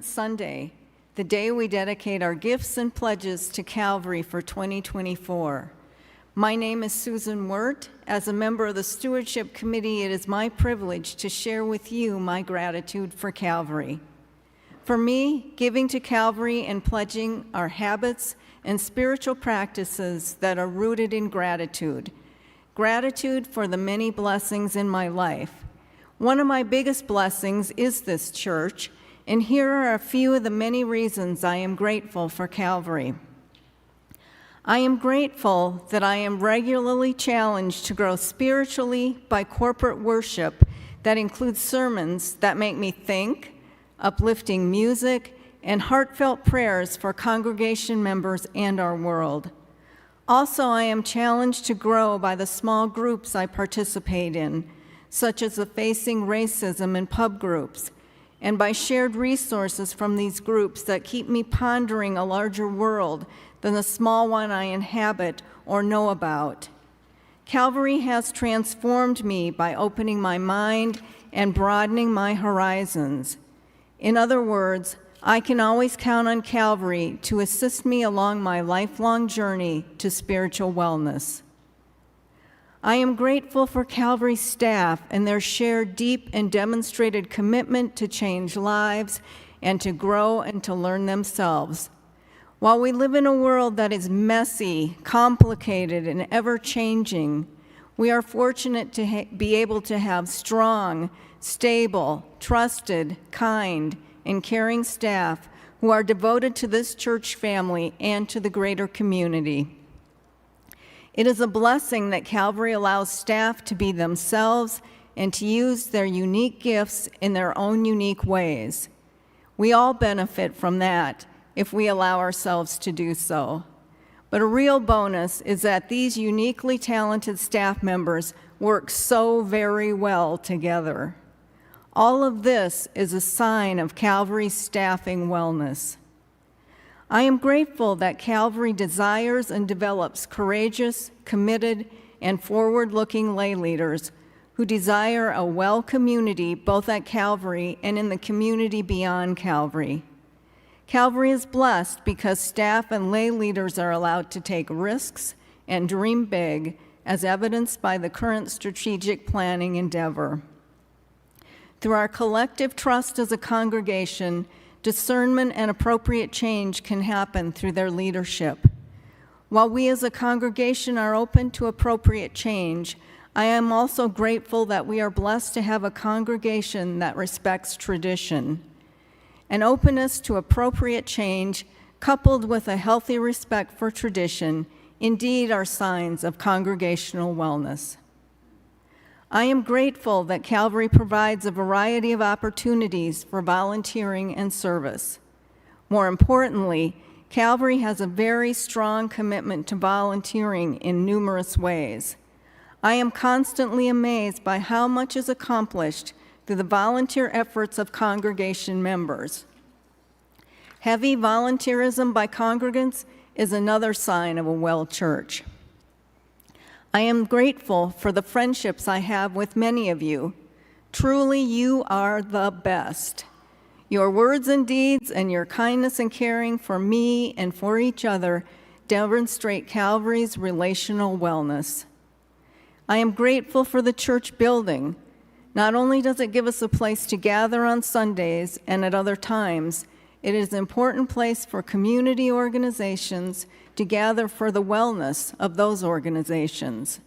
Sunday, the day we dedicate our gifts and pledges to Calvary for 2024. My name is Susan Wirt. As a member of the Stewardship Committee, it is my privilege to share with you my gratitude for Calvary. For me, giving to Calvary and pledging are habits and spiritual practices that are rooted in gratitude. Gratitude for the many blessings in my life. One of my biggest blessings is this church, and here are a few of the many reasons I am grateful for Calvary. I am grateful that I am regularly challenged to grow spiritually by corporate worship that includes sermons that make me think, uplifting music, and heartfelt prayers for congregation members and our world. Also, I am challenged to grow by the small groups I participate in, such as the Facing Racism and pub groups, and by shared resources from these groups that keep me pondering a larger world than the small one I inhabit or know about. Calvary has transformed me by opening my mind and broadening my horizons. In other words, I can always count on Calvary to assist me along my lifelong journey to spiritual wellness. I am grateful for Calvary staff and their shared deep and demonstrated commitment to change lives and to grow and to learn themselves. While we live in a world that is messy, complicated, and ever-changing, we are fortunate to be able to have strong, stable, trusted, kind, and caring staff who are devoted to this church family and to the greater community. It is a blessing that Calvary allows staff to be themselves and to use their unique gifts in their own unique ways. We all benefit from that if we allow ourselves to do so. But a real bonus is that these uniquely talented staff members work so very well together. All of this is a sign of Calvary's staffing wellness. I am grateful that Calvary desires and develops courageous, committed, and forward-looking lay leaders who desire a well community both at Calvary and in the community beyond Calvary. Calvary is blessed because staff and lay leaders are allowed to take risks and dream big, as evidenced by the current strategic planning endeavor. Through our collective trust as a congregation, discernment and appropriate change can happen through their leadership. While we as a congregation are open to appropriate change, I am also grateful that we are blessed to have a congregation that respects tradition. An openness to appropriate change, coupled with a healthy respect for tradition, indeed are signs of congregational wellness. I am grateful that Calvary provides a variety of opportunities for volunteering and service. More importantly, Calvary has a very strong commitment to volunteering in numerous ways. I am constantly amazed by how much is accomplished through the volunteer efforts of congregation members. Heavy volunteerism by congregants is another sign of a well church. I am grateful for the friendships I have with many of you. Truly, you are the best. Your words and deeds and your kindness and caring for me and for each other demonstrate Calvary's relational wellness. I am grateful for the church building. Not only does it give us a place to gather on Sundays and at other times, it is an important place for community organizations to gather for the wellness of those organizations.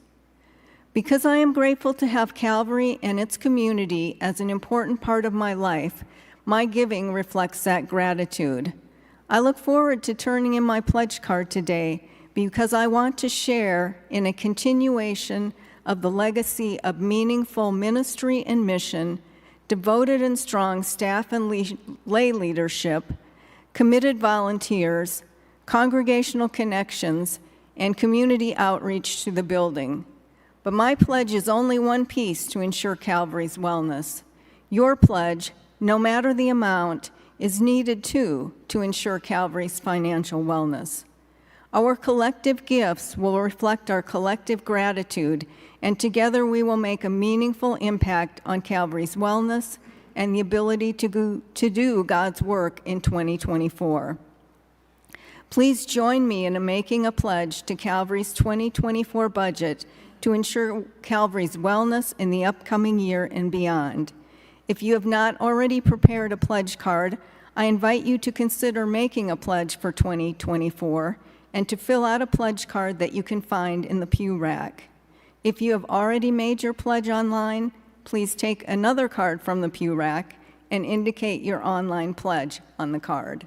Because I am grateful to have Calvary and its community as an important part of my life, my giving reflects that gratitude. I look forward to turning in my pledge card today because I want to share in a continuation of the legacy of meaningful ministry and mission, devoted and strong staff and lay leadership, committed volunteers, congregational connections, and community outreach to the building. But my pledge is only one piece to ensure Calvary's wellness. Your pledge, no matter the amount, is needed too to ensure Calvary's financial wellness. Our collective gifts will reflect our collective gratitude, and together we will make a meaningful impact on Calvary's wellness and the ability to do God's work in 2024. Please join me in making a pledge to Calvary's 2024 budget to ensure Calvary's wellness in the upcoming year and beyond. If you have not already prepared a pledge card, I invite you to consider making a pledge for 2024 and to fill out a pledge card that you can find in the pew rack. If you have already made your pledge online, please take another card from the pew rack and indicate your online pledge on the card.